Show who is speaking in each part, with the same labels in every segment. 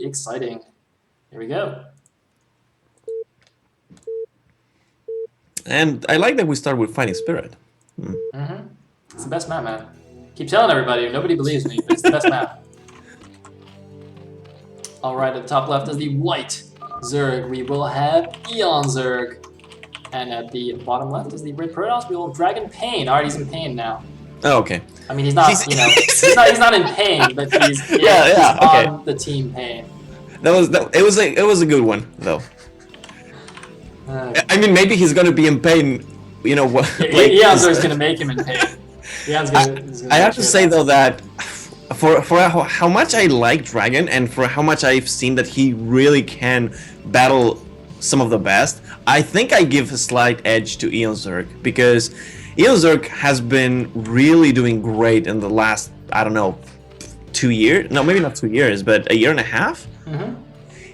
Speaker 1: be exciting. Here we go.
Speaker 2: And I like that we start with Fighting Spirit.
Speaker 1: It's the best map, man. Keep telling everybody. Nobody believes me, but it's the best map. All right, at the top left is the white Zerg. We will have eOnzErG. And at the bottom left is the red Protoss. We will have Dragon Pain. All right, he's in pain now.
Speaker 2: Oh, okay.
Speaker 1: I mean, he's not, he's not in pain, but he's on the team pain.
Speaker 2: It was a good one though. I mean, maybe he's gonna be in pain. You know what?
Speaker 1: eOnzErG's gonna make him in pain.
Speaker 2: I have to say though that for how much I like Dragon and for how much I've seen that he really can battle some of the best, I think I give a slight edge to eOnzErG because eOnzErG has been really doing great in the last, I don't know, 2 years. No, maybe not 2 years, but a year and a half.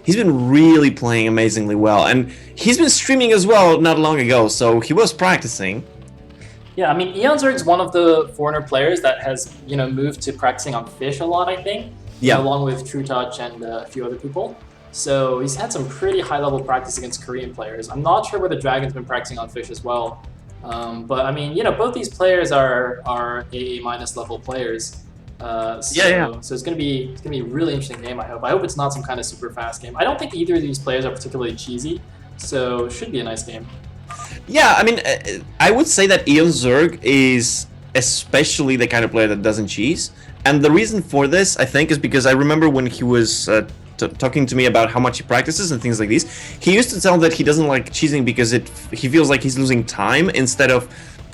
Speaker 2: He's been really playing amazingly well, and he's been streaming as well not long ago, so he was practicing.
Speaker 1: Yeah, I mean, eOnzErG's one of the foreigner players that has, moved to practicing on Fish a lot, I think.
Speaker 2: Yeah.
Speaker 1: Along with True Touch and a few other people. So he's had some pretty high-level practice against Korean players. I'm not sure whether Dragon's been practicing on Fish as well. But, I mean, both these players are AA- level players. So it's gonna be a really interesting game. I hope it's not some kind of super fast game. I don't think either of these players are particularly cheesy, so it should be a nice game.
Speaker 2: Yeah, I mean, I would say that eOnzErG is especially the kind of player that doesn't cheese, and the reason for this, I think, is because I remember when he was talking to me about how much he practices and things like these. He used to tell that he doesn't like cheesing because he feels like he's losing time instead of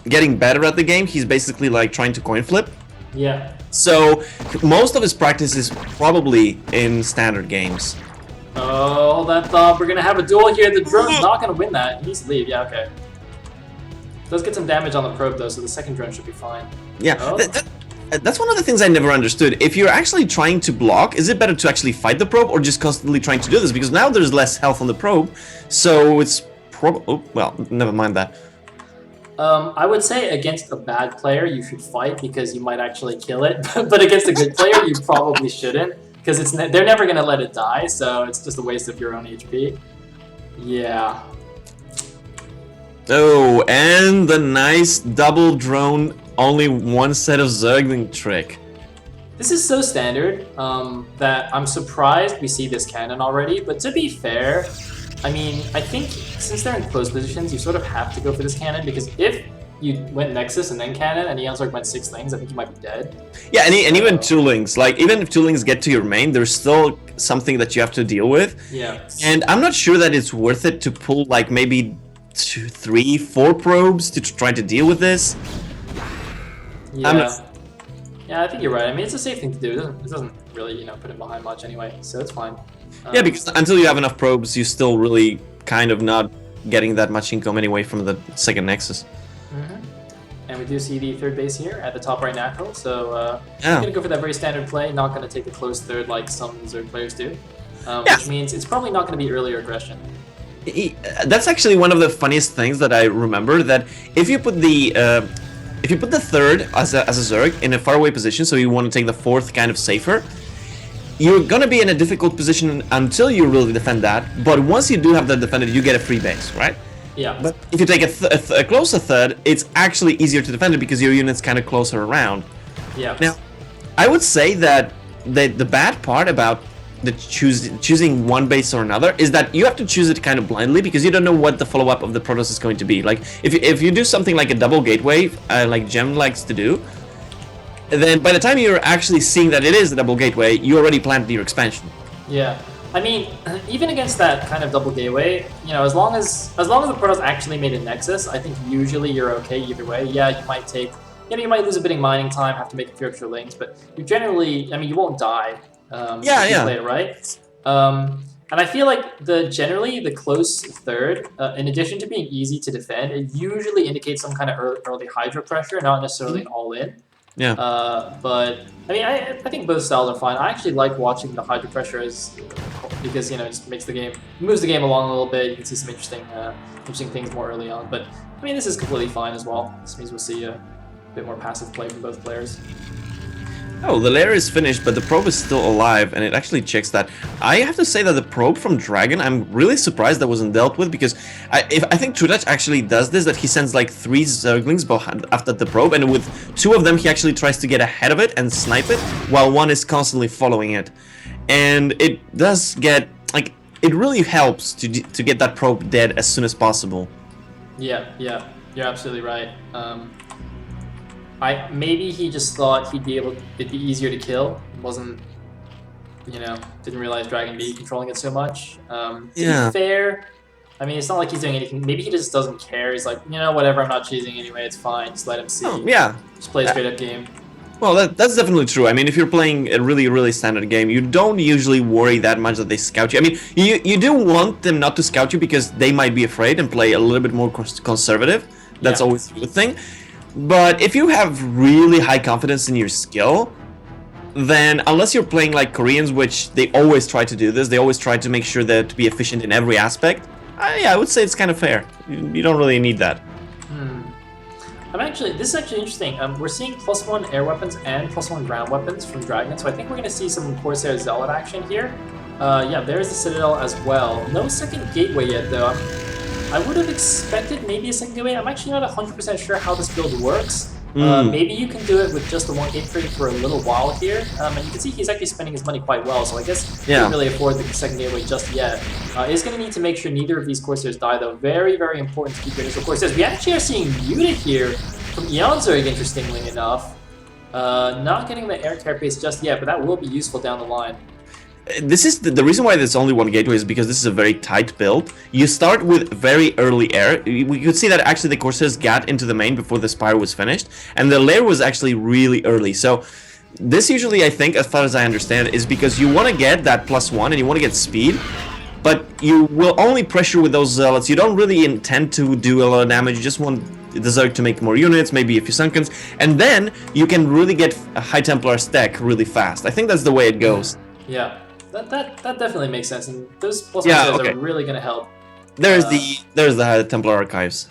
Speaker 2: getting better at the game. He's basically like trying to coin flip.
Speaker 1: Yeah.
Speaker 2: So most of his practice is probably in standard games.
Speaker 1: Oh, hold that thought. We're gonna have a duel here. The drone's not gonna win that. He needs to leave. Yeah, okay. Does get some damage on the probe though, so the second drone should be fine.
Speaker 2: Yeah.
Speaker 1: Oh.
Speaker 2: That's one of the things I never understood. If you're actually trying to block, is it better to actually fight the probe or just constantly trying to do this? Because now there's less health on the probe, so it's probably... Oh, well, never mind that.
Speaker 1: I would say against a bad player, you should fight because you might actually kill it. But against a good player, you probably shouldn't because they're never going to let it die, so it's just a waste of your own HP. Yeah.
Speaker 2: Oh, and the nice double drone, only one set of Zergling trick.
Speaker 1: This is so standard that I'm surprised we see this cannon already, but to be fair, I mean, I think since they're in close positions, you sort of have to go for this cannon because if you went Nexus and then cannon and eOnzErG went 6 things, I think you might be dead.
Speaker 2: Yeah, and even 2 links. Like, even if 2 links get to your main, there's still something that you have to deal with.
Speaker 1: Yeah.
Speaker 2: And I'm not sure that it's worth it to pull, like, maybe 2, 3, 4 probes to try to deal with this.
Speaker 1: Yeah. Yeah, I think you're right. I mean, it's a safe thing to do. It doesn't really, put him behind much anyway, so it's fine.
Speaker 2: Yeah, because until you have enough probes, you're still really kind of not getting that much income anyway from the second Nexus.
Speaker 1: And we do see the third base here at the top right natural, so
Speaker 2: Yeah.
Speaker 1: I'm going to go for that very standard play, not going to take a close third like some Zerg players do,
Speaker 2: Yeah.
Speaker 1: which means it's probably not going to be earlier aggression.
Speaker 2: That's actually one of the funniest things that I remember, that if you put the third as a Zerg in a faraway position, so you want to take the fourth kind of safer, you're gonna be in a difficult position until you really defend that, but once you do have that defended, you get a free base, right?
Speaker 1: Yeah.
Speaker 2: But if you take a closer third, it's actually easier to defend it because your unit's kind of closer around.
Speaker 1: Yeah.
Speaker 2: Now, I would say that the bad part about the choosing one base or another is that you have to choose it kind of blindly because you don't know what the follow-up of the Protoss is going to be. Like, if you do something like a double gateway, like Gem likes to do, then by the time you're actually seeing that it is a double gateway, you already planned your expansion.
Speaker 1: Yeah. I mean, even against that kind of double gateway, as long as the Protoss actually made a Nexus, I think usually you're okay either way. Yeah, you might take, you might lose a bit in mining time, have to make a few extra links, but you generally, I mean, you won't die. If you play it right. And I feel like generally the close third, in addition to being easy to defend, it usually indicates some kind of early Hydra pressure, not necessarily an all-in.
Speaker 2: Yeah.
Speaker 1: But I mean, I think both styles are fine. I actually like watching the Hydra pressure because it just moves the game along a little bit. You can see some interesting things more early on. But I mean, this is completely fine as well. This means we'll see a bit more passive play from both players.
Speaker 2: Oh, the lair is finished, but the probe is still alive, and it actually checks that. I have to say that the probe from Dragon, I'm really surprised that wasn't dealt with, because I think Trudach actually does this, that he sends like 3 Zerglings behind after the probe, and with 2 of them he actually tries to get ahead of it and snipe it, while 1 is constantly following it. And it does get, like, it really helps to get that probe dead as soon as possible.
Speaker 1: Yeah, you're absolutely right. Maybe he just thought it'd be easier to kill. Wasn't, didn't realize Dragon B controlling it so much. To be fair, I mean, it's not like he's doing anything. Maybe he just doesn't care. He's like, whatever, I'm not cheesing anyway, it's fine. Just let him see.
Speaker 2: Oh, yeah.
Speaker 1: Just play a straight up game.
Speaker 2: Well, that's definitely true. I mean, if you're playing a really, really standard game, you don't usually worry that much that they scout you. I mean, you do want them not to scout you because they might be afraid and play a little bit more conservative. That's always a good thing. But if you have really high confidence in your skill, then unless you're playing like Koreans, which they always try to do this, they always try to make sure that to be efficient in every aspect, yeah, I would say it's kind of fair. You don't really need that.
Speaker 1: This is actually interesting. We're seeing +1 air weapons and +1 ground weapons from Dragon, so I think we're going to see some Corsair Zealot action here. Yeah, there's the Citadel as well. No second gateway yet, though. I would have expected maybe a second gateway. I'm actually not 100% sure how this build works. Maybe you can do it with just the 1 gate trade for a little while here. And you can see he's actually spending his money quite well, so I guess he can't really afford the second gateway just yet. He's going to need to make sure neither of these Corsairs die, though. Very, very important to keep your initial Corsairs. We actually are seeing muted here from eOnzErG, interestingly enough. Not getting the air carapace just yet, but that will be useful down the line.
Speaker 2: This is the reason why there's only 1 gateway is because this is a very tight build. You start with very early air. We could see that actually the Corsairs got into the main before the Spire was finished, and the lair was actually really early. So this usually, I think, as far as I understand, is because you want to get that +1 and you want to get speed, but you will only pressure with those Zealots. You don't really intend to do a lot of damage. You just want the Zerg to make more units, maybe a few Sunkens, and then you can really get a High Templar stack really fast. I think that's the way it goes.
Speaker 1: Yeah. That definitely makes sense, and those +1 are really going to help.
Speaker 2: There's the High Templar Archives.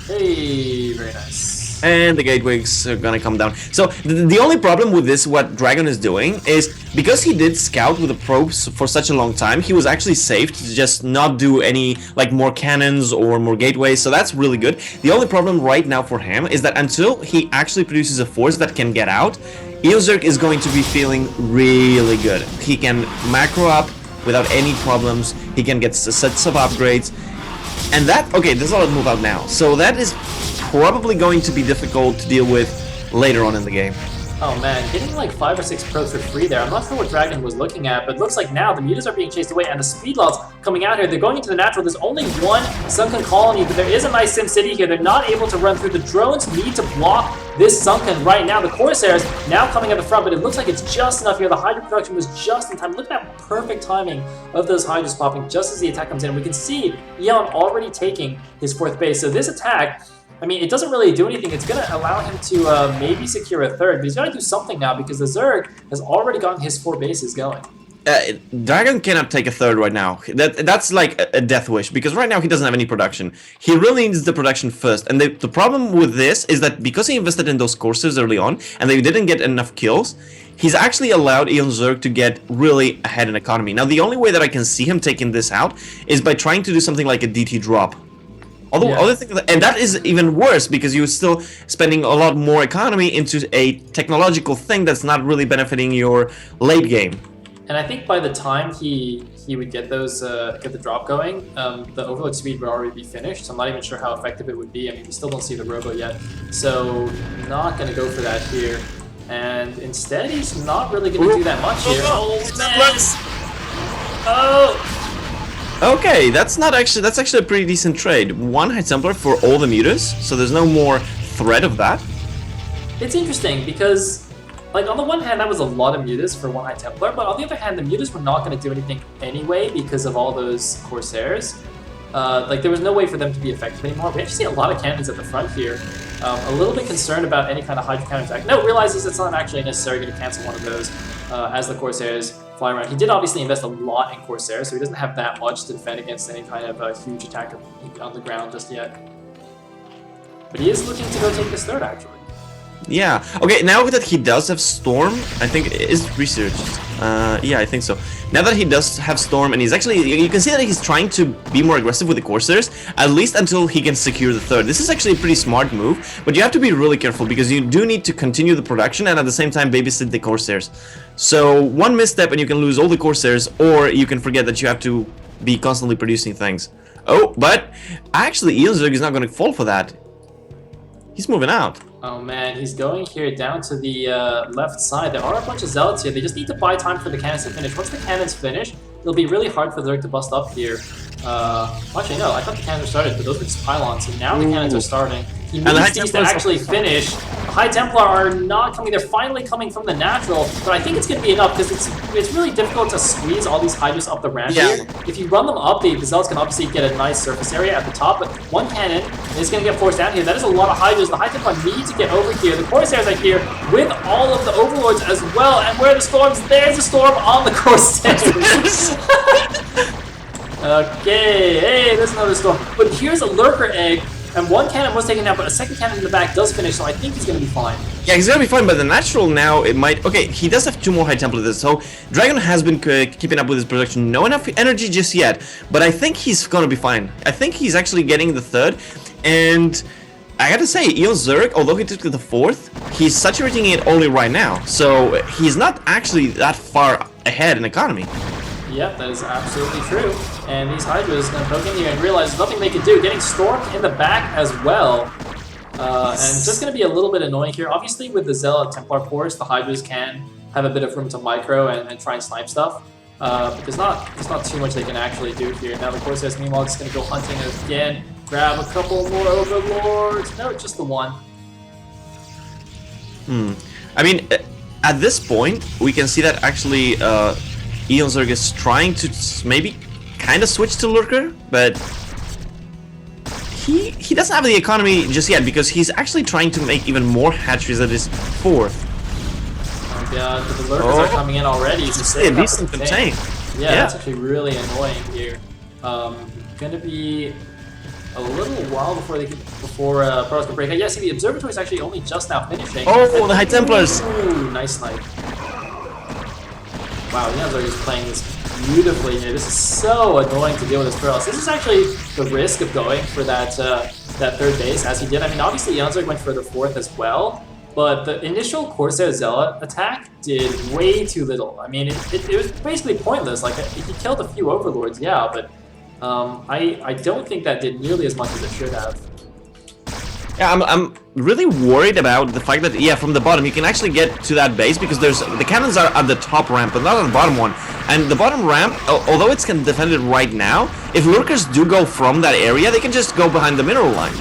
Speaker 1: Hey, very nice.
Speaker 2: And the gateways are gonna come down. So the only problem with this, what Dragon is doing, is because he did scout with the probes for such a long time, he was actually safe to just not do any like more cannons or more gateways. So that's really good. The only problem right now for him is that until he actually produces a force that can get out, eOnzErG is going to be feeling really good. He can macro up without any problems. He can get sets of upgrades. And that, okay, there's a lot of move out now. So that is probably going to be difficult to deal with later on in the game.
Speaker 1: Oh man, getting like 5 or 6 probes for free there. I'm not sure what Dragon was looking at, but it looks like now the mutas are being chased away and the speedlots coming out here. They're going into the natural. There's only 1 sunken colony, but there is a nice sim city here. They're not able to run through. The drones need to block this sunken right now. The Corsairs now coming at the front, but it looks like it's just enough here. The Hydra production was just in time. Look at that perfect timing of those Hydras popping just as the attack comes in. We can see Eon already taking his 4th base. So this attack, I mean, it doesn't really do anything. It's going to allow him to maybe secure a 3rd, but he's got to do something now because the Zerg has already gotten his 4 bases going.
Speaker 2: Dragon cannot take a 3rd right now. That's like a death wish because right now he doesn't have any production. He really needs the production first. And the problem with this is that because he invested in those courses early on and they didn't get enough kills, he's actually allowed eOnzErG to get really ahead in economy. Now, the only way that I can see him taking this out is by trying to do something like a DT drop. Although other things, and that is even worse because you're still spending a lot more economy into a technological thing that's not really benefiting your late game.
Speaker 1: And I think by the time he would get those get the drop going, the overload speed would already be finished. So I'm not even sure how effective it would be. I mean, we still don't see the robo yet, so not going to go for that here. And instead, he's not really going to do that much here. Oh!
Speaker 2: Okay, that's actually a pretty decent trade. 1 High Templar for all the mutas, so there's no more threat of that.
Speaker 1: It's interesting because, like, on the one hand, that was a lot of mutas for 1 High Templar, but on the other hand, the mutas were not going to do anything anyway because of all those Corsairs. Like, there was no way for them to be effective anymore. We actually see a lot of cannons at the front here. A little bit concerned about any kind of Hydra counterattack. No, realizes it's not actually necessary to cancel one of those as the Corsairs fly around. He did obviously invest a lot in Corsair, so he doesn't have that much to defend against any kind of huge attack on the ground just yet. But he is looking to go take this 3rd, actually.
Speaker 2: Yeah. Okay, now that he does have Storm, I think it is researched. Yeah, I think so. Now that he does have Storm, and he's actually, you can see that he's trying to be more aggressive with the Corsairs, at least until he can secure the third. This is actually a pretty smart move, but you have to be really careful because you do need to continue the production and at the same time babysit the Corsairs. So one misstep and you can lose all the Corsairs, or you can forget that you have to be constantly producing things. Oh, but actually eOnzErG is not going to fall for that. He's moving out.
Speaker 1: Oh man, he's going here down to the left side. There are a bunch of zealots here. They just need to buy time for the cannons to finish. Once the cannons finish, it'll be really hard for Zerg to bust up here. Actually, no, I thought the cannons were started, but those were just pylons. So now the cannons are starting. He needs to actually finish. The High Templar are not coming. They're finally coming from the natural, but I think it's going to be enough because it's really difficult to squeeze all these Hydras up the ramp here. If you run them up, the Zealots can obviously get a nice surface area at the top, but one cannon is going to get forced down here. That is a lot of Hydras. The High Templar need to get over here. The Corsairs are here with all of the Overlords as well. And where are the storms? There's a storm on the Corsairs. Okay, hey, there's another storm. But here's a Lurker Egg. And one cannon was taken out, but a second cannon in the back does finish, so I think he's going to be fine.
Speaker 2: Yeah, he's going to be fine, but the natural now, it might... Okay, he does have 2 more High Templars, so Dragon has been keeping up with his production. No enough energy just yet, but I think he's going to be fine. I think he's actually getting the third, and I gotta say, eOnzErG, although he took the fourth, he's saturating it only right now, so he's not actually that far ahead in economy.
Speaker 1: Yep, that is absolutely true. And these Hydras going to poke in here and realize there's nothing they can do. Getting stormed in the back as well. And it's just going to be a little bit annoying here. Obviously, with the Zealot Templar Force, the Hydras can have a bit of room to micro and try and snipe stuff. But there's not too much they can actually do here. Now the Corsairs, meanwhile, just going to go hunting again. Grab a couple more Overlords. No, just the one.
Speaker 2: I mean, at this point, we can see that actually... eOnzErG is trying to maybe kind of switch to Lurker, but he doesn't have the economy just yet because he's actually trying to make even more hatcheries at his fourth.
Speaker 1: Oh god, but the Lurkers are coming in already.
Speaker 2: It's a decent contain.
Speaker 1: Yeah, that's actually really annoying here. Gonna be a little while before Protoss can break out. Yeah, see, the Observatory is actually only just now finishing.
Speaker 2: Oh, the High Templars!
Speaker 1: Ooh, nice snipe. Wow, eOnzErG is playing this beautifully here. This is so annoying to deal with this Protoss. This is actually the risk of going for that third base, as he did. I mean, obviously eOnzErG went for the fourth as well, but the initial Corsair Zealot attack did way too little. I mean, it was basically pointless. Like, he killed a few Overlords, yeah, but I don't think that did nearly as much as it should have.
Speaker 2: Yeah, I'm really worried about the fact that, yeah, from the bottom you can actually get to that base because the cannons are at the top ramp, but not on the bottom one. And the bottom ramp, although it's defended right now, if Lurkers do go from that area, they can just go behind the mineral line.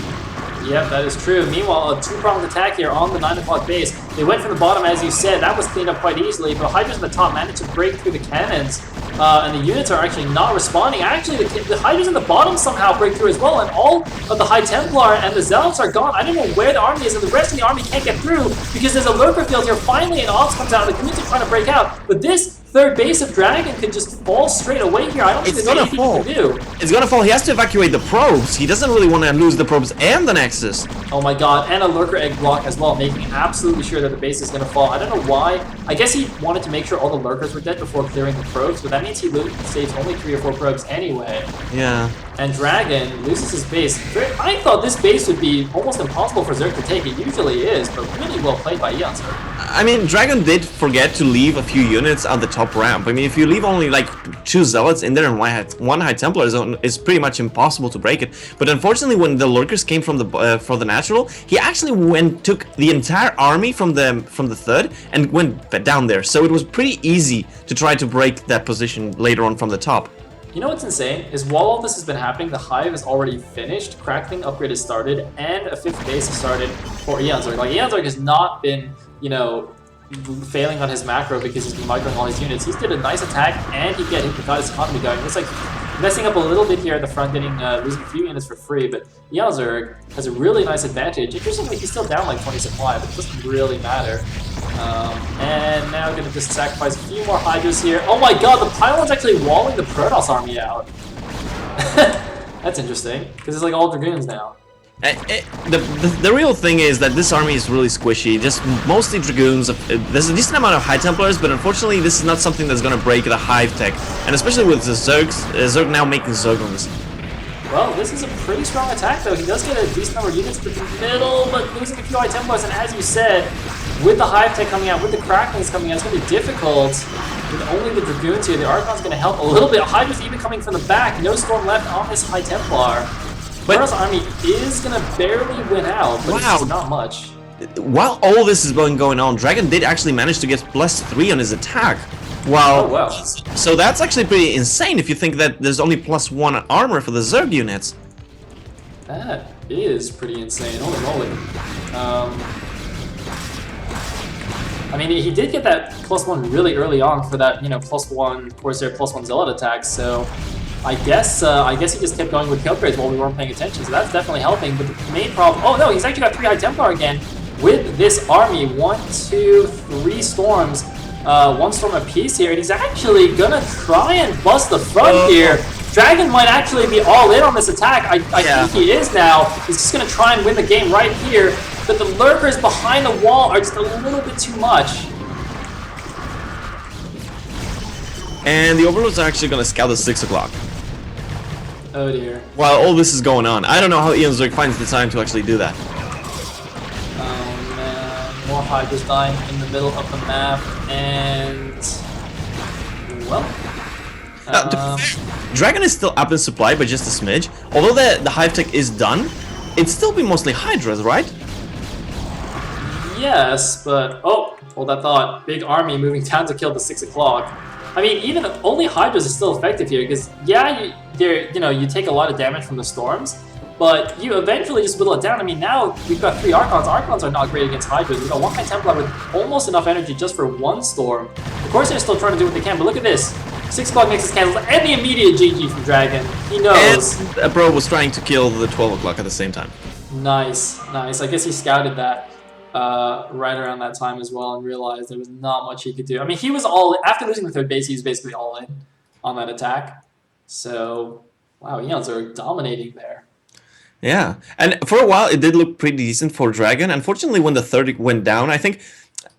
Speaker 1: Yep, that is true. Meanwhile, a two-pronged attack here on the 9 o'clock base. They went from the bottom, as you said. That was cleaned up quite easily, but Hydras in the top managed to break through the cannons, and the units are actually not responding. Actually, the Hydras in the bottom somehow break through as well, and all of the High Templar and the Zealots are gone. I don't know where the army is, and the rest of the army can't get through because there's a Lurker field here. Finally, an Ops comes out, and the units are trying to break out, but this third base of Dragon could just fall straight away here. I don't think there's anything he can do.
Speaker 2: It's gonna fall. He has to evacuate the probes. He doesn't really want to lose the probes and the Nexus.
Speaker 1: Oh my god, and a Lurker Egg block as well, making absolutely sure that the base is gonna fall. I don't know why. I guess he wanted to make sure all the Lurkers were dead before clearing the probes, but that means he saves only 3 or 4 probes anyway.
Speaker 2: Yeah.
Speaker 1: And Dragon loses his base. I thought this base would be almost impossible for Zerg to take. It usually is, but really well played by eOnzErG.
Speaker 2: I mean, Dragon did forget to leave a few units on the top ramp. I mean, if you leave only like 2 Zealots in there and one High Templar zone, it's pretty much impossible to break it. But unfortunately, when the Lurkers came from the for the natural, he actually took the entire army from the third and went down there. So it was pretty easy to try to break that position later on from the top.
Speaker 1: You know what's insane? Is while all this has been happening, the Hive is already finished, Crackling upgrade has started, and a 5th base has started for eOnzErG. Like, eOnzErG has not been, you know, failing on his macro because he's been microing all his units. He's did a nice attack, and he got his economy going. It's like messing up a little bit here at the front, losing a few units for free, but eOnzErG has a really nice advantage. Interestingly, he's still down like 20 supply, but it doesn't really matter. And now we're gonna just sacrifice a few more Hydras here. Oh my god, the pylon's actually walling the Protoss army out. That's interesting, because it's like all Dragoons now.
Speaker 2: The real thing is that this army is really squishy. Just mostly dragoons. There's a decent amount of high templars, but unfortunately, this is not something that's gonna break the hive tech. And especially with the Zergs, Zerg now making Zerglings.
Speaker 1: Well, this is a pretty strong attack, though. He does get a decent number of units to the middle, but losing a few high templars. And as you said, with the hive tech coming out, with the cracklings coming out, it's gonna be difficult. With only the dragoons here, the Archon's gonna help a little bit. Hydra's even coming from the back. No storm left on this high templar. Protoss army is gonna barely win out, but
Speaker 2: wow.
Speaker 1: it's not much.
Speaker 2: While all this is going on, Dragon did actually manage to get +3 on his attack. Wow.
Speaker 1: Oh, wow.
Speaker 2: So that's actually pretty insane if you think that there's only +1 armor for the Zerg units.
Speaker 1: That is pretty insane. Holy moly. I mean, he did get that +1 really early on for that, +1 Corsair, +1 Zealot attack, so I guess he just kept going with kill upgrades while we weren't paying attention, so that's definitely helping. But the main problem... Oh, no, he's actually got 3 High Templar again with this army. 1, 2, 3 storms. 1 storm apiece here, and he's actually gonna try and bust the front here. Dragon might actually be all in on this attack. I think he is now. He's just gonna try and win the game right here. But the lurkers behind the wall are just a little bit too much.
Speaker 2: And the Overlords are actually gonna scout at 6 o'clock.
Speaker 1: Oh dear.
Speaker 2: While all this is going on, I don't know how eOnzErG finds the time to actually do that.
Speaker 1: Oh man, more Hydras dying in the middle of the map, and well.
Speaker 2: Dragon is still up in supply by just a smidge. Although the hive tech is done, it'd still be mostly Hydras, right?
Speaker 1: Yes, but oh, hold that thought. Big army moving down to kill the 6 o'clock. I mean, even only Hydras is still effective here because yeah, you take a lot of damage from the storms, but you eventually just whittle it down. I mean, now we've got 3 Archons. Archons are not great against Hydras. We've got 1 High Templar with almost enough energy just for 1 storm. Of course, they're still trying to do what they can, but look at this. 6 o'clock makes his cancels, and the immediate GG from Dragon. He knows.
Speaker 2: And a pro was trying to kill the 12 o'clock at the same time.
Speaker 1: Nice, nice. I guess he scouted that right around that time as well and realized there was not much he could do. I mean, he was all after losing the 3rd base, he was basically all in on that attack. So, wow, eOnzErG dominating there.
Speaker 2: Yeah, and for a while it did look pretty decent for Dragon. Unfortunately, when the 3rd went down, I think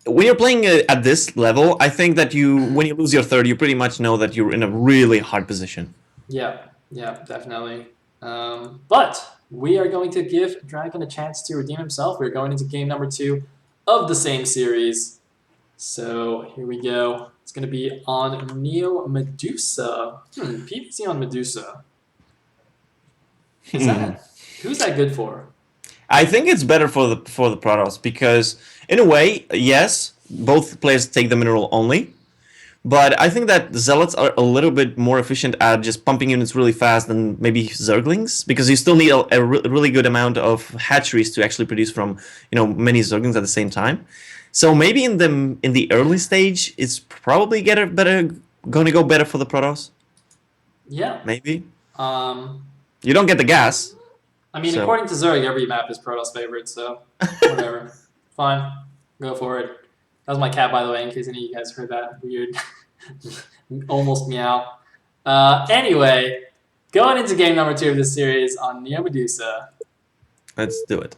Speaker 2: when you're playing at this level, I think that when you lose your 3rd, you pretty much know that you're in a really hard position.
Speaker 1: Yeah, yeah, definitely. But we are going to give Dragon a chance to redeem himself. We're going into game number 2 of the same series. So here we go. It's going to be on Neo Medusa. PvZ on Medusa. Who's that good for?
Speaker 2: I think it's better for the Protoss because, in a way, yes, both players take the mineral only. But I think that the Zealots are a little bit more efficient at just pumping units really fast than maybe Zerglings, because you still need a really good amount of hatcheries to actually produce from many Zerglings at the same time. So maybe in the early stage, it's probably going to go better for the Protoss.
Speaker 1: Yeah.
Speaker 2: Maybe. You don't get the gas.
Speaker 1: I mean, according to Zerg, every map is Protoss favorite, so whatever. Fine. Go for it. That was my cat, by the way, in case any of you guys heard that weird almost meow. Anyway, going into game number 2 of this series on Neo Medusa.
Speaker 2: Let's do it.